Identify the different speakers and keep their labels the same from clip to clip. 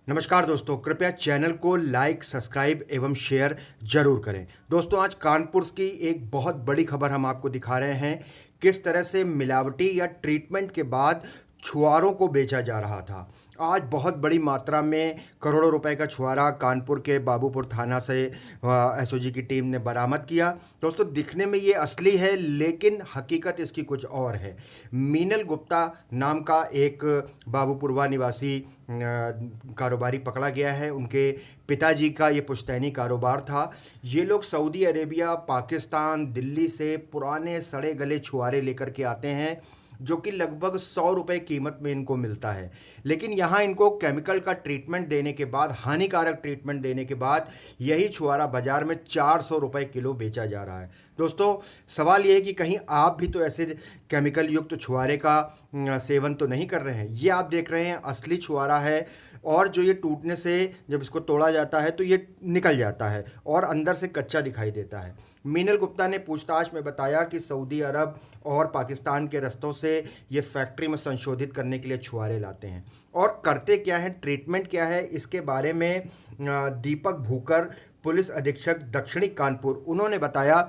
Speaker 1: नमस्कार दोस्तों, कृपया चैनल को लाइक, सब्सक्राइब एवं शेयर जरूर करें। दोस्तों, आज कानपुर की एक बहुत बड़ी खबर हम आपको दिखा रहे हैं। किस तरह से मिलावटी या ट्रीटमेंट के बाद छुआरों को बेचा जा रहा था। आज बहुत बड़ी मात्रा में करोड़ों रुपए का छुआरा कानपुर के बाबूपुर थाना से एसओजी की टीम ने बरामद किया। दोस्तों, दिखने में ये असली है, लेकिन हकीकत इसकी कुछ और है। मीनल गुप्ता नाम का एक बाबूपुरवा निवासी कारोबारी पकड़ा गया है। उनके पिताजी का ये पुश्तैनी कारोबार था। ये लोग सऊदी अरेबिया, पाकिस्तान, दिल्ली से पुराने सड़े गले छुआरे लेकर के आते हैं, जो कि लगभग 100 रुपये कीमत में इनको मिलता है। लेकिन यहाँ इनको केमिकल का ट्रीटमेंट देने के बाद, हानिकारक ट्रीटमेंट देने के बाद यही छुआरा बाज़ार में 400 रुपये किलो बेचा जा रहा है। दोस्तों, सवाल ये है कि कहीं आप भी तो ऐसे केमिकल युक्त छुआरे का सेवन तो नहीं कर रहे हैं। ये आप देख रहे हैं असली छुआरा है, और जो ये टूटने से जब इसको तोड़ा जाता है तो ये निकल जाता है और अंदर से कच्चा दिखाई देता है। मीनल गुप्ता ने पूछताछ में बताया कि सऊदी अरब और पाकिस्तान के रस्तों से ये फैक्ट्री में संशोधित करने के लिए छुआरे लाते हैं। और करते क्या है, ट्रीटमेंट क्या है, इसके बारे में दीपक भूकर, पुलिस अधीक्षक दक्षिणी कानपुर, उन्होंने बताया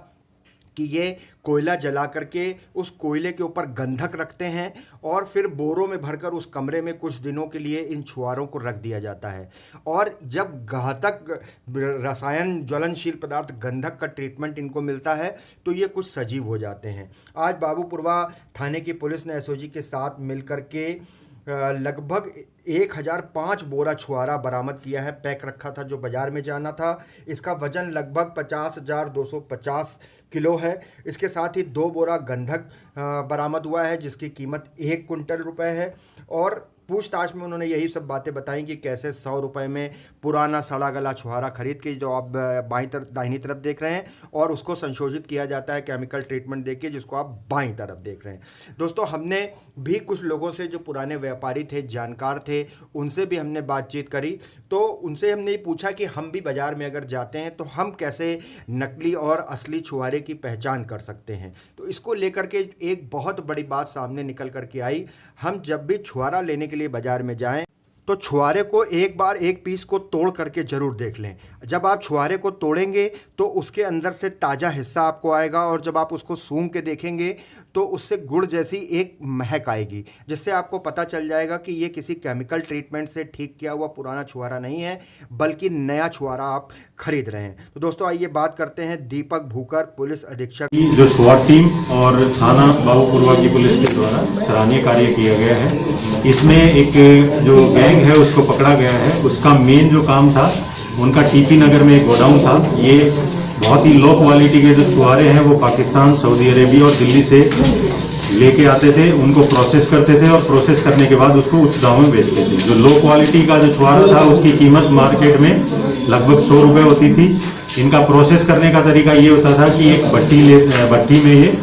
Speaker 1: कि ये कोयला जला करके उस कोयले के ऊपर गंधक रखते हैं और फिर बोरों में भरकर उस कमरे में कुछ दिनों के लिए इन छुआरों को रख दिया जाता है। और जब घातक रसायन ज्वलनशील पदार्थ गंधक का ट्रीटमेंट इनको मिलता है तो ये कुछ सजीव हो जाते हैं। आज बाबूपुरवा थाने की पुलिस ने एसओजी के साथ मिलकर के लगभग 1005 बोरा छुआरा बरामद किया है। पैक रखा था जो बाजार में जाना था। इसका वजन लगभग 50,250 किलो है। इसके साथ ही 2 बोरा गंधक बरामद हुआ है, जिसकी कीमत 1 कुंटल रुपए है। और पूछताछ में उन्होंने यही सब बातें बताई कि कैसे 100 रुपये में पुराना सड़ा गला छुआरा खरीद के, जो आप दाहिनी तरफ देख रहे हैं, और उसको संशोधित किया जाता है केमिकल ट्रीटमेंट देके, जिसको आप बाईं तरफ देख रहे हैं। दोस्तों, हमने भी कुछ लोगों से जो पुराने व्यापारी थे, जानकार थे, उनसे भी हमने बातचीत करी। तो उनसे हमने पूछा कि हम भी बाज़ार में अगर जाते हैं तो हम कैसे नकली और असली छुआरे की पहचान कर सकते हैं। तो इसको लेकर के एक बहुत बड़ी बात सामने निकल करके आई। हम जब भी छुआरा लेने के लिए बाजार में जाएं तो छुआरे को एक बार एक पीस को तोड़ करके ज़रूर देख लें। जब आप छुआरे को तोड़ेंगे तो उसके अंदर से ताज़ा हिस्सा आपको आएगा, और जब आप उसको सूंघ के देखेंगे तो उससे गुड़ जैसी एक महक आएगी, जिससे आपको पता चल जाएगा कि ये किसी केमिकल ट्रीटमेंट से ठीक किया हुआ पुराना छुआरा नहीं है, बल्कि नया छुआरा आप खरीद रहे हैं। तो दोस्तों, आइए बात करते हैं दीपक भूकर, पुलिस अधीक्षक।
Speaker 2: जो स्वाट टीम और थाना बाबूपुरवा की पुलिस के द्वारा सराहनीय कार्य किया गया है। इसमें एक जो गैंग है उसको पकड़ा गया है। उसका मेन जो काम था, उनका टीपी नगर में एक गोडाउन था। ये बहुत ही लो क्वालिटी के जो छुआरे हैं वो पाकिस्तान, सऊदी अरेबिया और दिल्ली से लेके आते थे, उनको प्रोसेस करते थे और प्रोसेस करने के बाद उसको उच्च दामों में बेचते थे। जो लो क्वालिटी का जो छुआरा था उसकी कीमत मार्केट में लगभग 100 रुपये होती थी। इनका प्रोसेस करने का तरीका ये होता था कि एक भट्टी में ये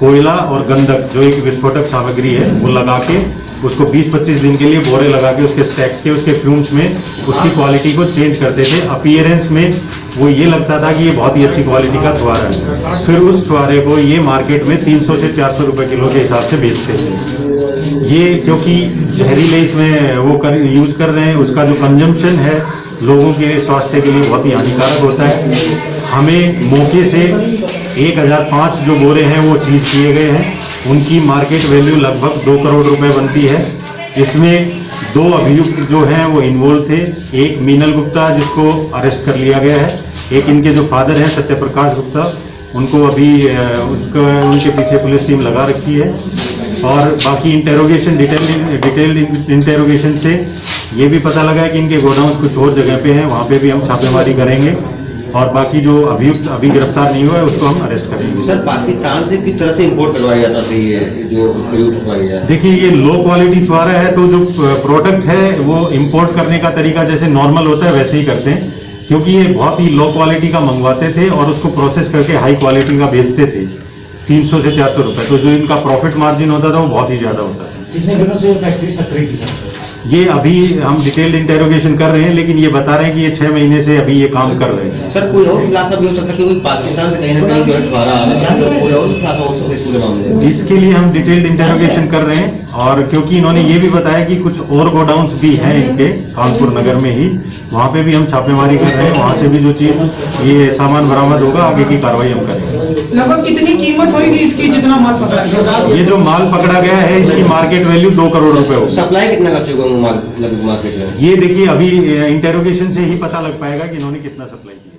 Speaker 2: कोयला और गंधक, जो एक विस्फोटक सामग्री है, वो लगा के उसको 20-25 दिन के लिए बोरे लगा के उसके स्टैक्स के, उसके फ्यूम्स में उसकी क्वालिटी को चेंज करते थे। अपीयरेंस में वो ये लगता था कि ये बहुत ही अच्छी क्वालिटी का छुआरा है। फिर उस छुआरे को ये मार्केट में 300 से 400 रुपये किलो के हिसाब से बेचते थे। ये क्योंकि जहरीले इसमें वो यूज कर रहे हैं, उसका जो कंजम्पशन है लोगों के स्वास्थ्य के लिए बहुत ही हानिकारक होता है। हमें मौके से 1005 जो बोरे हैं वो सीज किए गए हैं। उनकी मार्केट वैल्यू लगभग 2 करोड़ रुपए बनती है। इसमें 2 अभियुक्त जो हैं वो इन्वॉल्व थे। एक मीनल गुप्ता, जिसको अरेस्ट कर लिया गया है। एक इनके जो फादर हैं सत्यप्रकाश गुप्ता, उनको अभी उनके पीछे पुलिस टीम लगा रखी है। और बाकी इंटेरोगेशन, डिटेल्ड इंटेरोगेशन से ये भी पता लगा है कि इनके गोडाउन्स कुछ और जगह पे हैं, वहाँ पे भी हम छापेमारी करेंगे। और बाकी जो अभियुक्त अभी गिरफ्तार नहीं हुआ है उसको हम अरेस्ट करेंगे।
Speaker 3: सर, पाकिस्तान से किस तरह से इंपोर्ट करवाया जाता था ये जो प्रयुक्त करवाया जाता है?
Speaker 2: देखिए, ये लो क्वालिटी छुआरा है, तो जो प्रोडक्ट है वो इंपोर्ट करने का तरीका जैसे नॉर्मल होता है वैसे ही करते हैं, क्योंकि ये बहुत ही लो क्वालिटी का मंगवाते थे और उसको प्रोसेस करके हाई क्वालिटी का बेचते थे। 300 से 400 रुपए। तो जो इनका प्रॉफिट मार्जिन होता था वो बहुत ही ज्यादा होता था।
Speaker 4: कितने दिनों से फैक्ट्री सक्रिय थी सर?
Speaker 2: ये अभी हम डिटेल्ड इंटेरोगेशन कर रहे हैं, लेकिन ये बता रहे हैं कि ये 6 महीने से अभी ये काम कर रहे हैं।
Speaker 3: सर कोई और खुलासा भी हो सकता है क्योंकि पाकिस्तान से कहीं ना कहीं जो है छुड़ा रहा है, तो कोई और खुलासा हो सकता है इस पूरे मामले में?
Speaker 2: इसके लिए हम डिटेल्ड इंटेरोगेशन कर रहे हैं, और क्योंकि इन्होंने ये भी बताया कि कुछ और गोडाउन्स भी हैं इनके कानपुर नगर में ही, वहाँ पे भी हम छापेमारी कर रहे हैं। वहाँ से भी जो चीज ये सामान बरामद होगा, आगे की कार्रवाई हम करेंगे।
Speaker 5: लगभग कितनी कीमत होगी इसकी जितना माल पकड़ा गया?
Speaker 2: ये जो माल पकड़ा गया है इसकी मार्केट वैल्यू 2 करोड़ रुपए होगी।
Speaker 3: सप्लाई कितना कर चुके होंगे मार्केट में?
Speaker 2: ये देखिए अभी इंटेरोगेशन से ही पता लग पाएगा कि इन्होंने कितना सप्लाई किया।